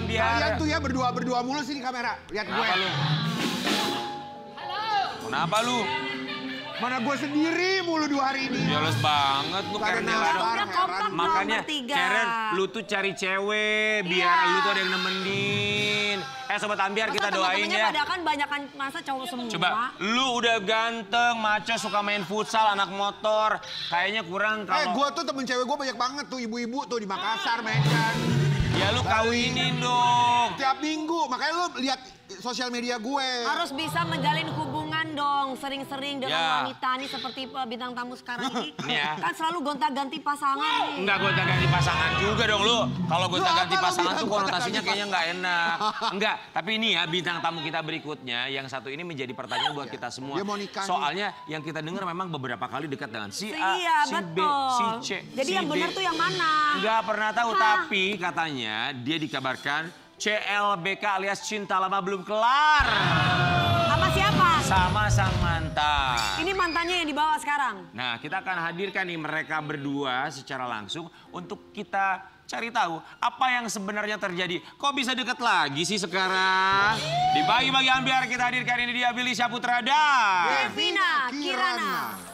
Ambyar. Kalian tuh ya berdua mulu sih di kamera. Lihat gue. Kenapa lu? Halo. Kenapa lu? Mana gue sendiri mulu 2 hari ini. Jelas banget lu Karen. Udah kompak Makanya bertiga. Karen, lu tuh cari cewek biar lu tuh ada yang nemenin. Sobat Ambyar kita doain ya. Padahal kan banyakan masa cowok semua. Coba, lu udah ganteng, maco, suka main futsal, anak motor. Kayaknya kurang kalau... gue tuh temen cewek gue banyak banget tuh ibu-ibu tuh di Makassar, Medan. Ya lu kawinin dong. Tiap minggu, makanya lu lihat sosial media gue. Harus bisa menjalin hubungan dong, sering-sering dengan wanita nih seperti bintang tamu sekarang ini. Ya. Kan selalu gonta-ganti pasangan nih. Enggak gonta-ganti pasangan juga dong lu. Kalau gonta-ganti pasangan tuh konotasinya kayaknya nggak enak. Enggak, tapi ini ya bintang tamu kita berikutnya yang satu ini menjadi pertanyaan buat kita semua. Dia mau nikah. Soalnya yang kita dengar memang beberapa kali dekat dengan si A, Iya, si B, betul. si C, Jadi si yang D. benar tuh yang mana? Nggak pernah tahu, tapi katanya dia dikabarkan CLBK alias cinta lama belum kelar. Sama siapa? Sama sang mantan. Ini mantannya yang dibawa sekarang. Nah, kita akan hadirkan nih mereka berdua secara langsung untuk kita cari tahu apa yang sebenarnya terjadi. Kok bisa deket lagi sih sekarang? Di Pagi-Pagi Ambyar kita hadirkan ini dia Billy Syahputra dan Devina Kirana.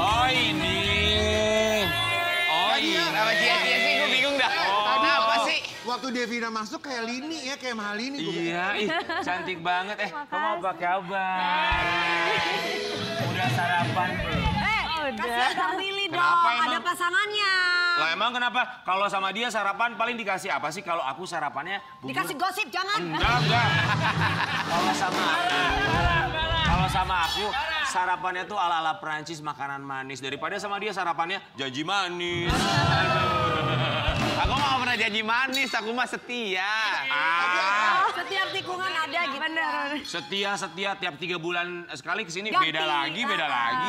Oh ini. Oh iya. Kenapa cia-cia sih? Gue bingung dah. Tadi Apa sih? Waktu Devina masuk kayak Lini ya, kayak Mahalini. Iya, cantik banget. Kamu apa kabar? Udah sarapan belum? Kasih Bang Billy dong, Kenapa emang? ada pasangannya. Lah emang kenapa? Kalau sama dia sarapan paling dikasih apa sih? Kalau aku sarapannya bubur. Dikasih gosip jangan. Enggak. Kalau sama aku sarapannya tuh ala-ala Perancis, makanan manis. Daripada sama dia sarapannya janji manis. Aku nggak pernah janji manis, aku mah setia. Setiap tikungan ada gitu. Bener. Setia tiap 3 bulan sekali kesini Ganti. beda lagi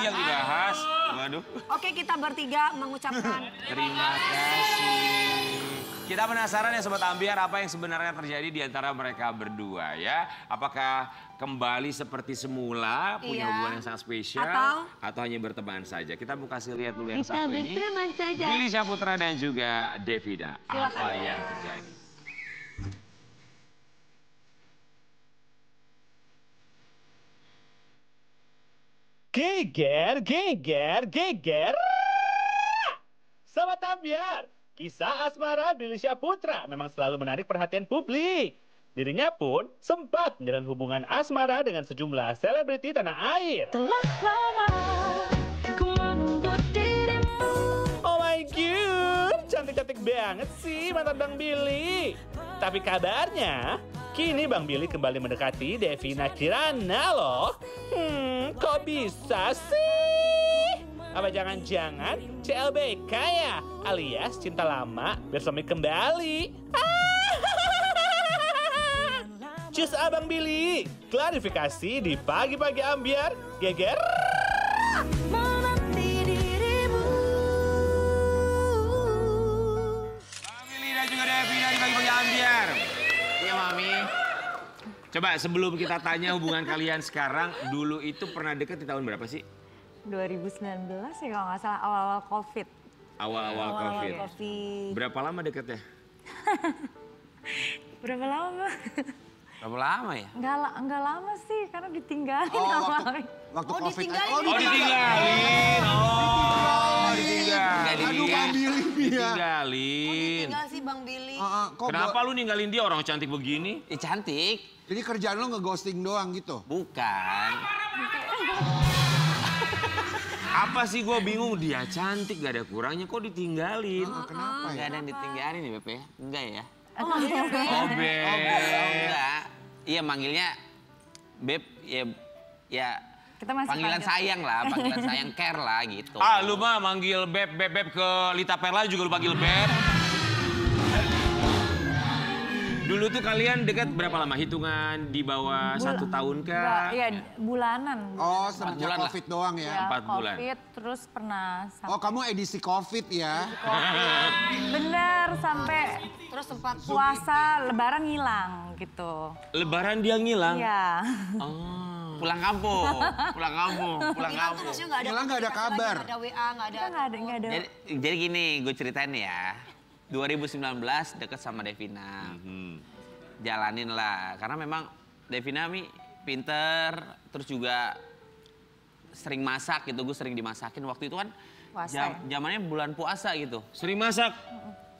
yang dibahas. Waduh. Oke, kita bertiga mengucapkan Terima kasih. Kita penasaran ya Sobat Ambyar apa yang sebenarnya terjadi di antara mereka berdua ya. Apakah kembali seperti semula, punya hubungan yang sangat spesial. Atau hanya berteman saja. Kita mau kasih lihat dulu yang satu ini. berteman saja. Billy Syahputra dan juga Devina. Apa yang terjadi? Geger. Sobat Ambyar, kisah asmara Billy Syahputra memang selalu menarik perhatian publik. Dirinya pun sempat menjalin hubungan asmara dengan sejumlah selebriti tanah air. Oh my god, cantik-cantik banget sih mantan Bang Billy. Tapi kabarnya, kini Bang Billy kembali mendekati Devina Kirana loh. Kok bisa sih? Apa jangan-jangan CLBK ya? Alias cinta lama bersemi kembali. Cus Abang Billy, klarifikasi di Pagi-Pagi Ambyar, geger. Bang Billy dan juga Devina di Pagi-Pagi Ambyar. Iya, Mami. Coba sebelum kita tanya hubungan kalian sekarang, dulu itu pernah deket di tahun berapa sih? 2019 sih kalau nggak salah, awal-awal COVID. Awal-awal COVID. Covid. Berapa lama deketnya? Berapa lama, Bang? Berapa lama ya? Nggak lama sih, karena ditinggalin Oh, awalnya. waktu Oh, COVID. ditinggalin. Oh ditinggalin. Nggak Aduh Bang Billy ya. Ditinggalin. Tinggal sih Bang Billy. Kenapa lu ninggalin dia orang cantik begini? Cantik. Jadi kerjaan lo nge-ghosting doang gitu? Bukan. Apa sih gue bingung, dia cantik gak ada kurangnya kok ditinggalin. Kenapa Nggak ya? ada yang ditinggalin nih, Beb ya? Enggak ya? Oh, Beb. Enggak. Iya, manggilnya Beb, ya Kita masih panggilan panggil. sayang lah, panggilan sayang care lah gitu. Ah lu mah manggil Beb ke Lita Perla juga lu panggil Beb. Dulu tuh kalian dekat berapa lama? Hitungan di bawah 1 tahun kah? Iya, bulanan. Oh, bulan semenjak lah. COVID doang ya? Ya, 4 bulan. COVID, terus pernah Oh, kamu edisi COVID ya? bener sampai Terus sempat puasa, lebaran ngilang gitu. Lebaran dia ngilang? Iya. Oh. Pulang kampung, pulang kampung, pulang hilang tuh kampung. maksudnya nggak ada Hilang nggak ada komunikasi lagi, kabar. nggak ada WA, nggak ada. Kita nggak ada. Jadi gini, gue ceritain ya. 2019 deket sama Devina. Jalanin lah, karena memang Devina mi pinter, terus juga sering masak gitu. Gue sering dimasakin waktu itu kan. Puasa ya? Zamannya bulan puasa gitu. Sering masak?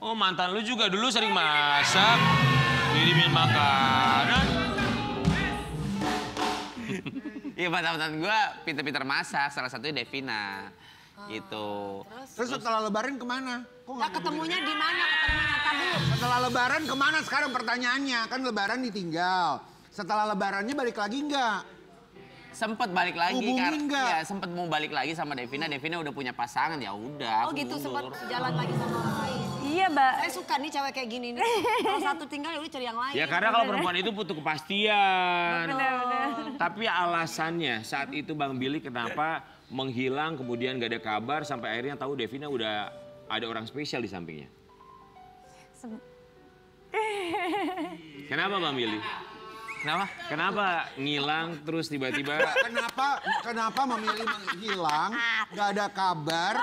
Oh, mantan lu juga dulu sering masak. Kirimin makanan. Iya, mantan gue pinter-pinter masak, salah satunya Devina. Gitu. Terus setelah lebaran kemana? Kok Nah, ketemunya di mana? Ketemunya tadi. Setelah lebaran kemana sekarang pertanyaannya? Kan lebaran ditinggal. Setelah lebarannya balik lagi nggak? Sempet balik lagi Hubungin nggak? ya sempet mau balik lagi sama Devina. Devina udah punya pasangan, ya udah. Oh aku gitu, sempat mundur. jalan lagi sama orang lain. Iya, Mbak. Saya suka nih cewek kayak gini nih. Kalau satu tinggal ya udah cari yang lain. Ya karena kalau perempuan itu butuh kepastian. Bener. Tapi alasannya saat itu Bang Billy kenapa menghilang kemudian gak ada kabar sampai akhirnya tahu Devina udah ada orang spesial di sampingnya. Kenapa Bang Billy? Kenapa? Kenapa ngilang terus tiba-tiba? Kenapa memilih menghilang? Nggak ada kabar?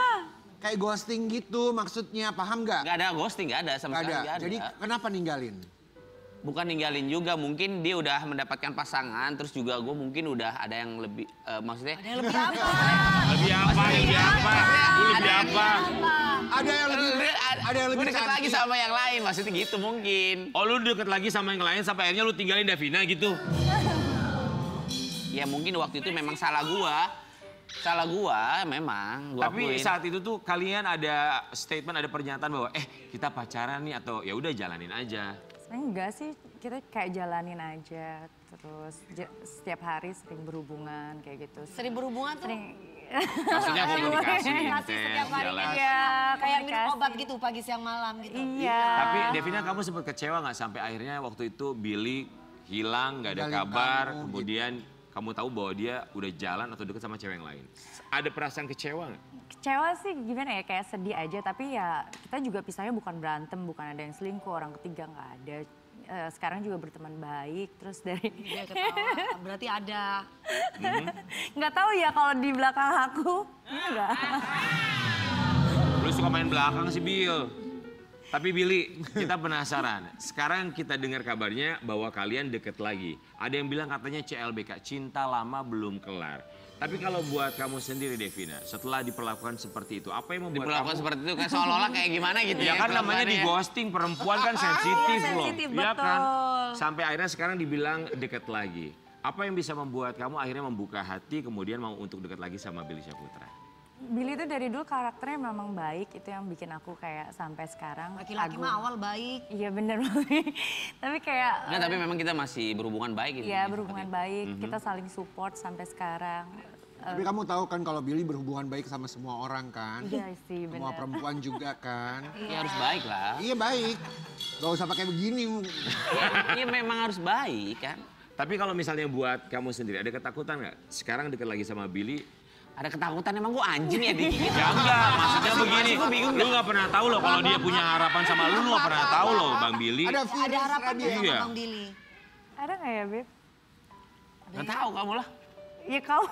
Kayak ghosting gitu maksudnya, paham nggak? Gak ada ghosting, gak ada sama Nggak sekali. ada. Gak ada. Jadi kenapa ninggalin? Bukan ninggalin juga, mungkin dia udah mendapatkan pasangan, terus juga gue mungkin udah ada yang lebih, maksudnya... Ada yang lebih apa? Lebih apa? Lebih apa? Lu lebih apa? Ada yang lebih Gue deket lagi cantik. sama yang lain, maksudnya gitu mungkin. Oh lu deket lagi sama yang lain sampai akhirnya lu tinggalin Devina gitu? Ya mungkin waktu itu memang salah gua memang. Gua Tapi akuin. saat itu tuh kalian ada statement, ada pernyataan bahwa kita pacaran nih atau ya udah jalanin aja. Sebenarnya enggak sih, kita kayak jalanin aja. Terus setiap hari sering berhubungan kayak gitu. Sering berhubungan tuh? Sering. Maksudnya komunikasi Komunikasi intens, setiap hari jalan. Iya, Kayak minum komunikasi. obat gitu pagi siang malam gitu. Iya. Tapi Devina kamu sempat kecewa nggak sampai akhirnya waktu itu Billy hilang, nggak ada Ninggalin kabar, kamu, kemudian kamu tahu bahwa dia udah jalan atau deket sama cewek yang lain. Ada perasaan kecewa nggak? Kecewa sih gimana ya, kayak sedih aja. Tapi ya kita juga pisahnya bukan berantem, bukan ada yang selingkuh, orang ketiga nggak ada. Sekarang juga berteman baik, terus dari... Dia ketawa, berarti ada. Nggak tahu ya kalau di belakang aku, enggak. Lu suka main belakang sih Bill. Tapi Billy, kita penasaran. Sekarang kita dengar kabarnya bahwa kalian deket lagi. Ada yang bilang katanya CLBK, cinta lama belum kelar. Tapi kalau buat kamu sendiri Devina, setelah diperlakukan seperti itu, apa yang membuat Diperlakukan kamu... seperti itu kayak seolah-olah kayak gimana gitu Ya kan namanya di perlakuannya. ghosting, perempuan kan sensitif loh. sensitif, Iya kan? betul. Sampai akhirnya sekarang dibilang deket lagi. Apa yang bisa membuat kamu akhirnya membuka hati kemudian mau untuk deket lagi sama Billy Syahputra? Billy itu dari dulu karakternya memang baik, itu yang bikin aku kayak sampai sekarang Laki-laki kagum. mah awal baik. Iya bener. Tapi kayak... Enggak, tapi memang kita masih berhubungan baik gitu. Iya berhubungan baik, kita saling support sampai sekarang. Tapi kamu tahu kan kalau Billy berhubungan baik sama semua orang kan? Iya sih Semua bener. perempuan juga kan? Ya harus baik lah. Iya baik. Gak usah pakai begini. Iya memang harus baik kan. Tapi kalau misalnya buat kamu sendiri, ada ketakutan nggak? Sekarang deket lagi sama Billy, Ada ketakutan emang gua anjing ya digigit. ya enggak, maksudnya begini. Gua bingung Lu nggak pernah tahu loh kalau dia punya harapan sama lu nggak pernah tahu loh Bang Billy. Ada Ada virus harapan dia. nggak sama Iya. Bang Billy? Ada nggak ya Beb? Nggak tahu kamu lah. Ya kau,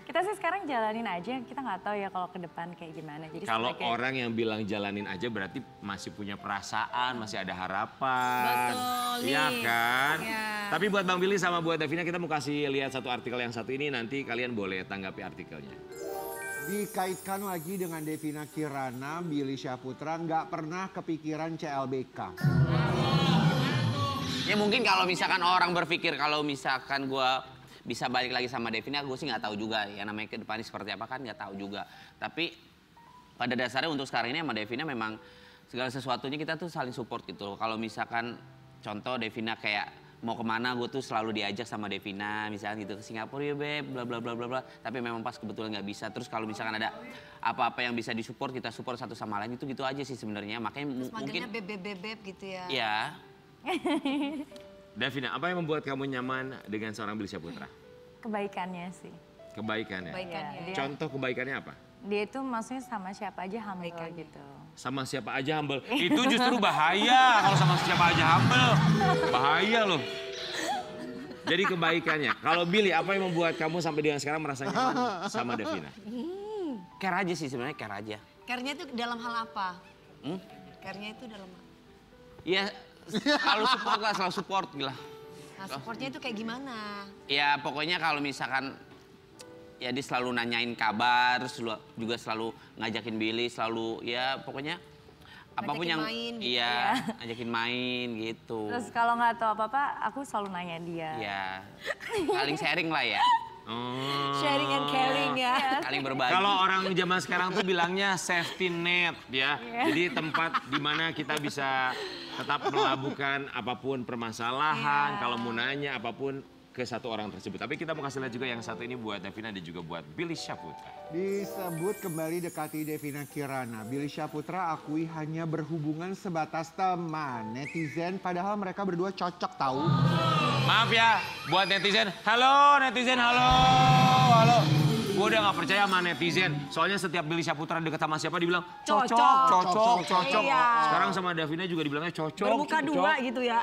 kita sih sekarang jalanin aja, kita nggak tahu ya kalau ke depan kayak gimana. Jadi Kalau sebagai- orang yang bilang jalanin aja berarti masih punya perasaan, masih ada harapan. Betul, Iya nih. kan? Iya. Tapi buat Bang Billy sama buat Devina kita mau kasih lihat satu artikel yang satu ini, nanti kalian boleh tanggapi artikelnya. Dikaitkan lagi dengan Devina Kirana, Billy Syahputra nggak pernah kepikiran CLBK. Ya mungkin kalau misalkan orang berpikir kalau misalkan gua bisa balik lagi sama Devina, gue sih nggak tahu juga. Ya namanya ke depannya seperti apa kan nggak tahu juga. Tapi pada dasarnya untuk sekarang ini sama Devina memang segala sesuatunya kita tuh saling support gitu loh. Kalau misalkan contoh Devina kayak mau kemana gue tuh selalu diajak sama Devina, misalnya gitu ke Singapura ya beb, bla bla bla bla bla. Tapi memang pas kebetulan nggak bisa. Terus kalau misalkan ada apa-apa yang bisa disupport, kita support satu sama lain, itu gitu aja sih sebenarnya. Makanya mungkin beb gitu ya. Iya. Devina, apa yang membuat kamu nyaman dengan seorang Billy Syahputra? Kebaikannya sih. Kebaikannya. Kebaikannya. Iya, Contoh kebaikannya apa? Dia itu maksudnya sama siapa aja humble gitu. Sama siapa aja humble. Itu justru bahaya kalau sama siapa aja humble. Bahaya loh. Jadi kebaikannya. Kalau Billy, apa yang membuat kamu sampai dengan sekarang merasa nyaman sama Devina? Care aja sih sebenarnya, care aja. Care-nya itu dalam hal apa? Care-nya itu dalam hal? Iya, selalu support lah, selalu support gila. Nah, supportnya itu kayak gimana? Ya pokoknya kalau misalkan ya dia selalu nanyain kabar, terus juga selalu ngajakin Billy, selalu ya pokoknya apapun yang main, gitu iya ngajakin main gitu. Terus kalau nggak tahu apa-apa, aku selalu nanya dia. Ya saling sharing lah ya, Sharing and caring ya. saling berbagi. Kalau orang zaman sekarang tuh bilangnya safety net ya. Jadi tempat di mana kita bisa tetap melabuhkan apapun permasalahan, kalau mau nanya apapun ke satu orang tersebut. Tapi kita mau kasih lihat juga yang satu ini buat Devina dan juga buat Billy Syahputra. Disebut kembali dekati Devina Kirana. Billy Syahputra akui hanya berhubungan sebatas teman. Netizen padahal mereka berdua cocok tahu. Maaf ya buat netizen. Halo netizen, halo. Halo. Gue udah gak percaya sama netizen. Soalnya setiap Billy Syahputra deket sama siapa dibilang cocok. Iya. Sekarang sama Devina juga dibilangnya cocok. Bermuka dua gitu ya.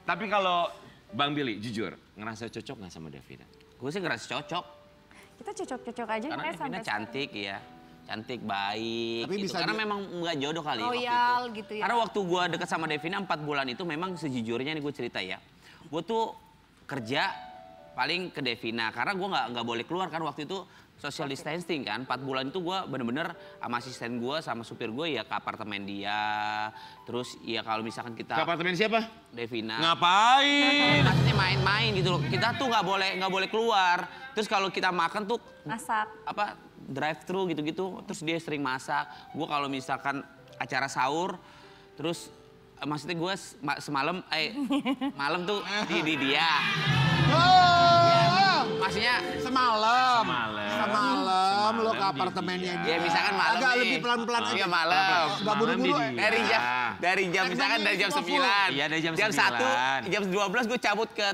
Tapi kalau Bang Billy, jujur, ngerasa cocok gak sama Devina? Gue sih ngerasa cocok. Kita cocok-cocok aja Karena makanya Devina cantik ya. Cantik, baik Tapi gitu. bisa Karena memang nggak jodoh kali waktu Royal itu. gitu ya. Karena waktu gue deket sama Devina 4 bulan itu memang sejujurnya nih gue cerita ya. Gue tuh kerja paling ke Devina. Karena gue nggak boleh keluar kan waktu itu social distancing kan. 4 bulan itu gue bener-bener sama asisten gue sama supir gue ya ke apartemen dia. Terus ya kalau misalkan kita... Ke apartemen siapa? Devina. Ngapain? Maksudnya main-main gitu loh. Kita tuh nggak boleh keluar. Terus kalau kita makan tuh masak. apa drive thru gitu-gitu. Terus dia sering masak. Gue kalau misalkan acara sahur, terus maksudnya gue semalam malam tuh di dia. Maksudnya Semalam lo ke Semalam di apartemennya dia. dia. ya misalkan malam Agak nih. lebih pelan-pelan aja. Iya malam. Nggak buru-buru. Malam di Dari jam Kan misalkan dari jam 9. Iya, dari jam 1, jam 12 gue cabut ke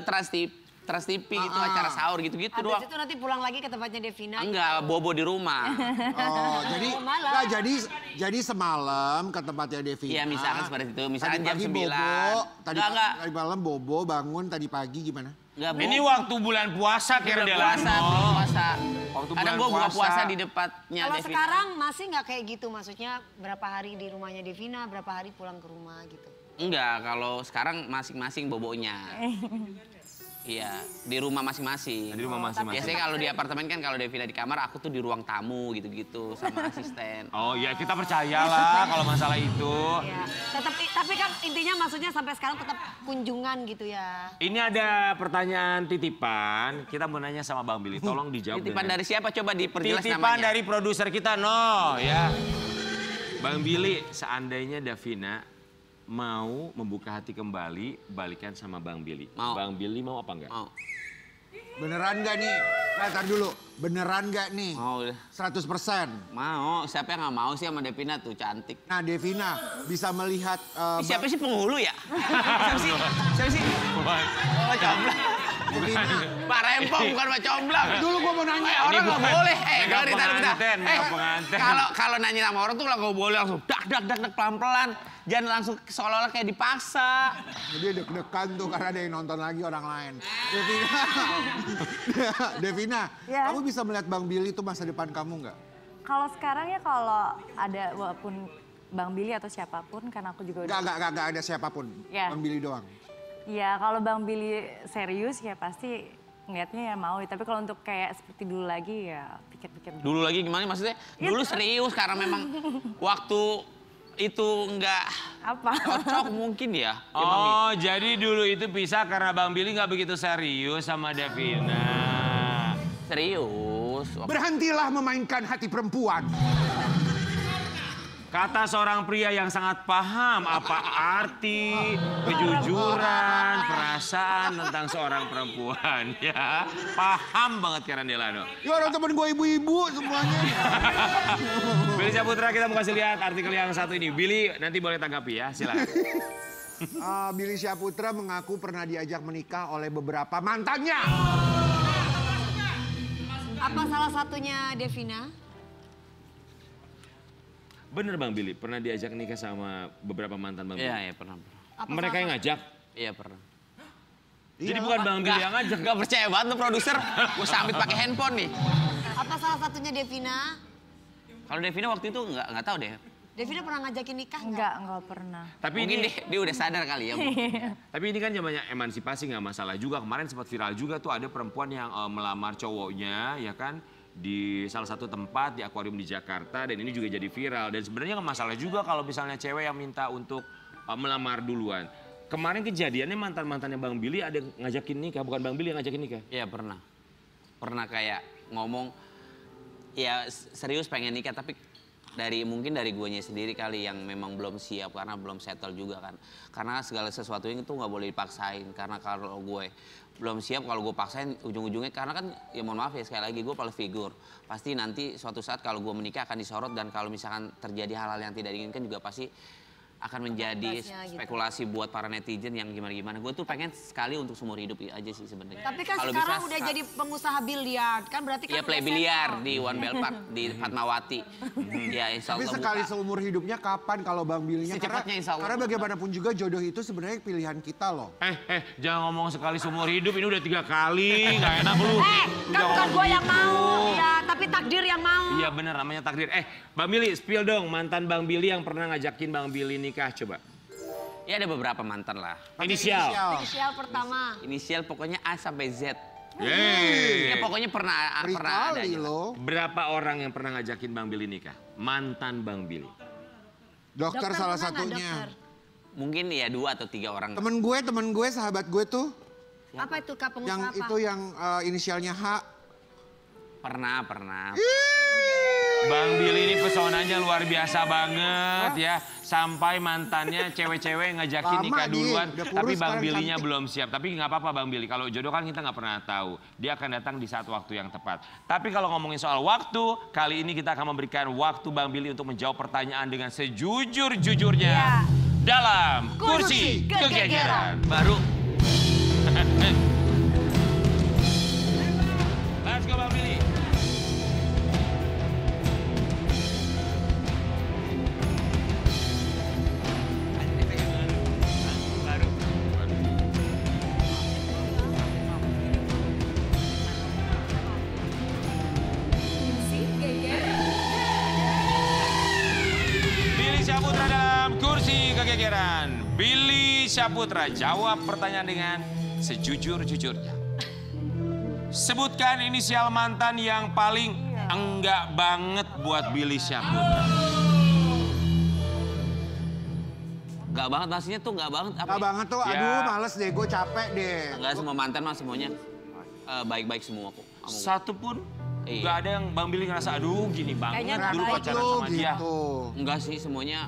Trans TV gitu acara sahur gitu-gitu doang. Habis itu nanti pulang lagi ke tempatnya Devina. Enggak, bobo di rumah. Oh, jadi malam. nggak, jadi semalam ke tempatnya Devina. Iya, misalkan seperti itu. Misalkan Tadi jam pagi 9. bobo, tadi Enggak. malam bobo bangun, tadi pagi gimana? Enggak, Ini waktu bulan puasa kira dia puasa, belum puasa. Waktu Kadang bulan gue buka puasa. puasa di depannya Kalau Devina. sekarang masih nggak kayak gitu, maksudnya berapa hari di rumahnya Devina, berapa hari pulang ke rumah gitu. Enggak, kalau sekarang masing-masing bobonya. Iya, di rumah masing-masing. Di rumah masing-masing. Biasanya kalau di apartemen kan kalau Devina di kamar, aku tuh di ruang tamu gitu-gitu sama asisten. Oh ya kita percayalah kalau masalah itu. Ya, tapi kan intinya maksudnya sampai sekarang tetap kunjungan gitu ya. Ini ada pertanyaan titipan. Kita mau nanya sama Bang Billy. Tolong dijawab. Titipan dengan- dari siapa? Coba diperjelas Titipan namanya. dari produser kita, no ya. Bang Billy, seandainya Davina mau membuka hati kembali, balikan sama Bang Billy. Mau. Bang Billy mau apa enggak? Mau. Beneran nggak nih? Nah, tar dulu. Beneran nggak nih? Mau udah. 100%. Mau. Siapa yang nggak mau sih sama Devina tuh cantik. Nah, Devina bisa melihat Siapa sih penghulu ya? Siapa sih? Siapa sih? Pak Comblang. Devina. Pak Rempong bukan Pak Comblang. Dulu gua mau nanya. Orang nggak boleh. Mega Dari tadi bentar. penganten, mega penganten. Kalau nanya sama orang tuh nggak boleh langsung dak pelan-pelan. Jangan langsung seolah-olah kayak dipaksa. Dia deg-degan tuh karena ada yang nonton lagi orang lain. Devina, Devina, Ya. kamu bisa melihat Bang Billy itu masa depan kamu nggak? Kalau sekarang ya kalau ada walaupun Bang Billy atau siapapun, karena aku juga udah... Nggak ada siapapun. Ya. Bang Billy doang. Ya kalau Bang Billy serius ya pasti ngeliatnya ya mau. Tapi kalau untuk kayak seperti dulu lagi ya pikir-pikir. Dulu lagi gimana maksudnya? Dulu serius karena memang waktu itu nggak Apa? cocok mungkin ya. Oh, jadi dulu itu pisah karena Bang Billy nggak begitu serius sama Devina. Serius. Berhentilah memainkan hati perempuan. Kata seorang pria yang sangat paham apa arti, kejujuran, perasaan tentang seorang perempuan ya. Paham banget Karen Delano. Ya orang temen gue ibu-ibu semuanya. Billy Syahputra, kita mau kasih lihat artikel yang satu ini. Billy nanti boleh tanggapi ya, silakan. Billy Syahputra mengaku pernah diajak menikah oleh beberapa mantannya. Apa salah satunya Devina? Bener Bang Billy, pernah diajak nikah sama beberapa mantan Bang Billy? Iya, pernah. Mereka yang ngajak? Iya, pernah. Jadi bukan Bang Billy yang ngajak? Gak percaya banget tuh produser. Gue sambit pakai handphone nih. Apa salah satunya Devina? Kalau Devina waktu itu nggak tahu deh. Devina pernah ngajakin nikah nggak? Enggak pernah. Tapi Mungkin ini, dia udah sadar kali ya. Bu. tapi ini kan zamannya emansipasi nggak masalah juga. Kemarin sempat viral juga tuh ada perempuan yang melamar cowoknya ya kan di salah satu tempat di akuarium di Jakarta dan ini juga jadi viral. Dan sebenarnya nggak masalah juga kalau misalnya cewek yang minta untuk melamar duluan. Kemarin kejadiannya mantan-mantannya Bang Billy ada yang ngajakin nikah, bukan Bang Billy yang ngajakin nikah? Iya pernah. Pernah kayak ngomong, ya serius pengen nikah tapi mungkin dari guanya sendiri kali yang memang belum siap karena belum settle juga kan. Karena segala sesuatu itu nggak boleh dipaksain. Karena kalau gue belum siap, kalau gue paksain ujung-ujungnya karena kan ya mohon maaf ya sekali lagi gue public figure. Pasti nanti suatu saat kalau gue menikah akan disorot dan kalau misalkan terjadi hal-hal yang tidak diinginkan juga pasti akan menjadi spekulasi buat para netizen yang gimana-gimana. Gue tuh pengen sekali untuk seumur hidup aja sih sebenarnya. Tapi kan Kalau sekarang bisa, udah jadi pengusaha biliar, kan berarti kan ya udah play settle. biliar di One Bell Park di Fatmawati. Ya insya Tapi Allah sekali buka. seumur hidupnya kapan kalau Bang Billy-nya? Secepatnya, insya Allah. Karena bagaimanapun juga jodoh itu sebenarnya pilihan kita loh. Jangan ngomong sekali seumur hidup, ini udah 3 kali, nggak enak lu. Kan bukan gue yang mau, ya, tapi takdir yang mau. Iya bener, namanya takdir. Bang Billy, spill dong mantan Bang Billy yang pernah ngajakin Bang Billy nikah, coba. Ya ada beberapa mantan lah. Inisial. Inisial pertama. Inisial pokoknya A sampai Z. Yeay. Ya pokoknya pernah ada Kali aja. loh. Berapa orang yang pernah ngajakin Bang Billy nikah? Mantan Bang Billy. Dokter salah pernah nggak, satunya. dokter? Mungkin ya 2 atau 3 orang. Temen gue, sahabat gue tuh. Apa itu Kak, pengusaha Yang apa? itu yang inisialnya H. Pernah. Bang Billy ini pesonanya luar biasa banget ya. Sampai mantannya cewek-cewek ngajakin Lama nikah dia, duluan. udah kurus Tapi Bang sekarang Billy-nya cantik. belum siap. Tapi nggak apa-apa Bang Billy. Kalau jodoh kan kita nggak pernah tahu. Dia akan datang di saat waktu yang tepat. Tapi kalau ngomongin soal waktu, kali ini kita akan memberikan waktu Bang Billy untuk menjawab pertanyaan dengan sejujur-jujurnya. Iya. Dalam Kursi Kegegeran. Baru Let's go Bang Billy. Billy Syahputra dalam Kursi Kegegeran. Billy Syahputra jawab pertanyaan dengan sejujur-jujurnya. Sebutkan inisial mantan yang paling enggak banget buat Billy Syahputra. Gak banget maksudnya tuh gak banget. Gak banget tuh, aduh Ya. males deh, gue capek deh. Enggak semua mantan mah semuanya baik-baik semua kok. Satu pun Iya. nggak ada yang Bang Billy ngerasa aduh gini banget Kayaknya nggak dulu baik pacaran Lu sama dia. gitu. Enggak sih semuanya.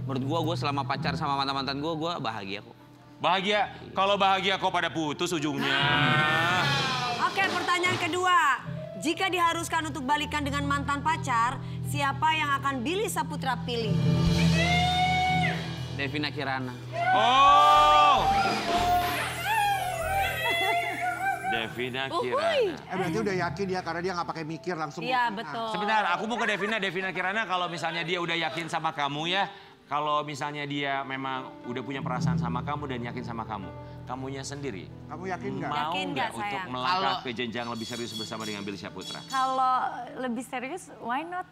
Menurut gue selama pacar sama mantan-mantan gue bahagia kok. Bahagia, kalau bahagia kok pada putus ujungnya. Oke, pertanyaan kedua. Jika diharuskan untuk balikan dengan mantan pacar, siapa yang akan Billy Syahputra pilih? Devina Kirana. Oh. Devina Kirana. Berarti udah yakin ya karena dia nggak pakai mikir langsung. Iya, Nah, betul. Sebentar, aku mau ke Devina Kirana kalau misalnya dia udah yakin sama kamu ya. Kalau misalnya dia memang udah punya perasaan sama kamu dan yakin sama kamu. Kamunya sendiri. Kamu yakin nggak? Mau Yakin nggak nggak, untuk sayang? melangkah ke jenjang lebih serius bersama dengan Billy Syahputra? Kalau lebih serius, why not?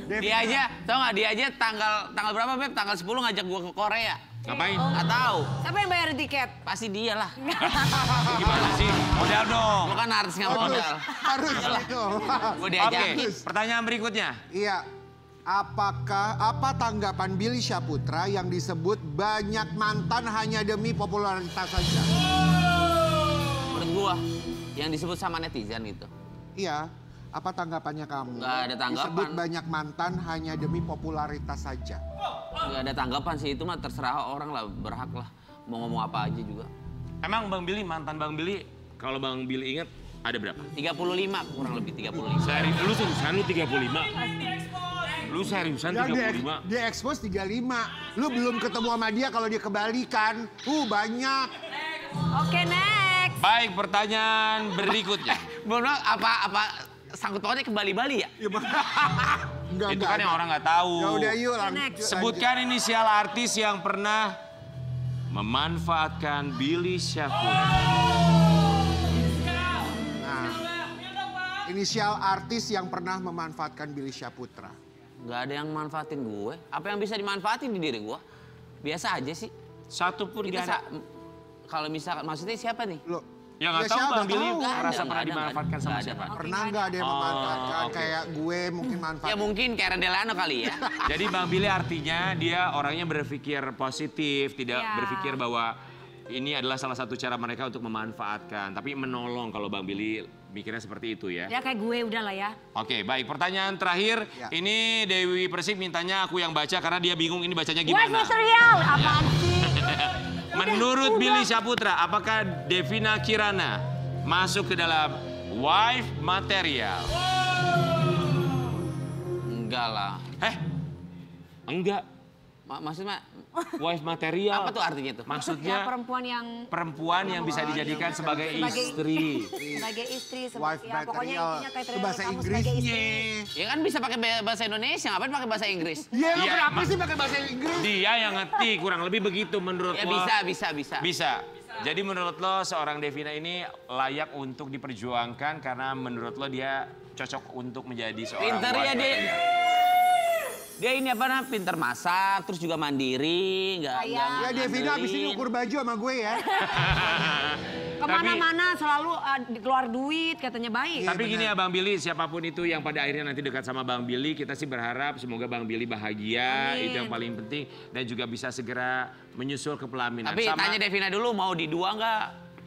Dia aja, tau gak dia aja tanggal berapa Beb? Tanggal 10 ngajak gue ke Korea. Ngapain? Nggak tahu. Siapa yang bayar tiket? Pasti dia lah. Gimana sih? Modal dong. Lo kan artis nggak modal. Harus gitu. Gue Oke, diajakin. pertanyaan berikutnya. Iya. Apa tanggapan Billy Syahputra yang disebut banyak mantan hanya demi popularitas saja? Menurut gue, yang disebut sama netizen gitu. Iya. Apa tanggapannya kamu? Nggak ada tanggapan. Disebut banyak mantan hanya demi popularitas saja. Nggak ada tanggapan sih, itu mah terserah orang lah, berhak lah. Mau ngomong apa aja juga. Emang Bang Billy, mantan Bang Billy, kalau Bang Billy ingat ada berapa? 35, kurang lebih 35. Lu seriusan lu 35? Lu seriusan 35? Dia expose 35. Lu belum ketemu sama dia kalau dia ke Bali kan. Banyak. Oke, next. Baik, pertanyaan berikutnya. Bono apa sangkut pautnya ke Bali-Bali ya? Enggak, Itu kan yang orang nggak tahu. Ya udah yuk Next. Sebutkan inisial artis yang pernah memanfaatkan Billy Syahputra. Nah, inisial artis yang pernah memanfaatkan Billy Syahputra. Nggak ada yang manfaatin gue. Apa yang bisa dimanfaatin di diri gue? Biasa aja sih. Satu pun Kita gak ada. kalau misalkan, maksudnya siapa nih? Loh, Ya nggak ya tahu siapa Bang Billy tahu? merasa Nggak pernah ada, dimanfaatkan sama nggak ada. siapa? Pernah nggak ada yang memanfaatkan oke. kayak gue mungkin manfaat? Ya mungkin Karen Delano kali ya. Jadi Bang Billy artinya dia orangnya berpikir positif, tidak Ya. berpikir bahwa ini adalah salah satu cara mereka untuk memanfaatkan. Tapi menolong kalau Bang Billy mikirnya seperti itu ya. Ya kayak gue udah lah ya. Oke, baik. Pertanyaan terakhir, Ya. ini Dewi Persik mintanya aku yang baca karena dia bingung ini bacanya Wife gimana. material, apaan sih? Menurut Billy Syahputra, apakah Devina Kirana masuk ke dalam wife material? Enggak lah. Enggak. Maksudnya Wife material. apa tuh artinya tuh? Ya Maksudnya perempuan yang bisa dijadikan sebagai Sebagai- istri. sebagai istri, Wife ya, pokoknya material. intinya kayak Itu bahasa kamu sebagai Inggrisnya. istri. Ya kan bisa pakai bahasa Indonesia, ngapain pakai bahasa Inggris? Iya, lu Iya, kenapa sih pakai bahasa Inggris? Dia yang ngetik, kurang lebih begitu menurut Ya lo. bisa. Bisa. Jadi menurut lo seorang Devina ini layak untuk diperjuangkan karena menurut lo dia cocok untuk menjadi seorang Pinter ya wife dia. material. Dia ini apa namanya, pinter masak, terus juga mandiri, nggak Ya Devina abis ini ngandelin. ukur baju sama gue ya. Kemana-mana selalu keluar duit, katanya baik. Tapi gini ya Bang Billy, siapapun itu yang pada akhirnya nanti dekat sama Bang Billy, kita sih berharap semoga Bang Billy bahagia, Amin. itu yang paling penting. Dan juga bisa segera menyusul ke pelaminan. Tapi Sama- tanya Devina dulu, mau di dua nggak?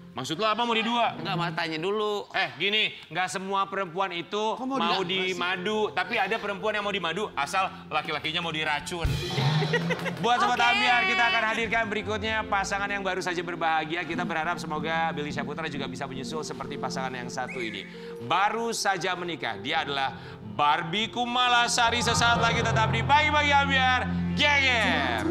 Maksud lo apa mau di dua? Nggak, mau tanya dulu. Gini, nggak semua perempuan itu mau di madu, tapi ada perempuan yang mau di madu asal laki-lakinya mau diracun. Buat Sobat Ambiar, kita akan hadirkan berikutnya pasangan yang baru saja berbahagia. Kita berharap semoga Billy Syahputra juga bisa menyusul seperti pasangan yang satu ini. Baru saja menikah, dia adalah Barbie Kumalasari. Sesaat lagi tetap di Pagi-Pagi Ambiar, geger.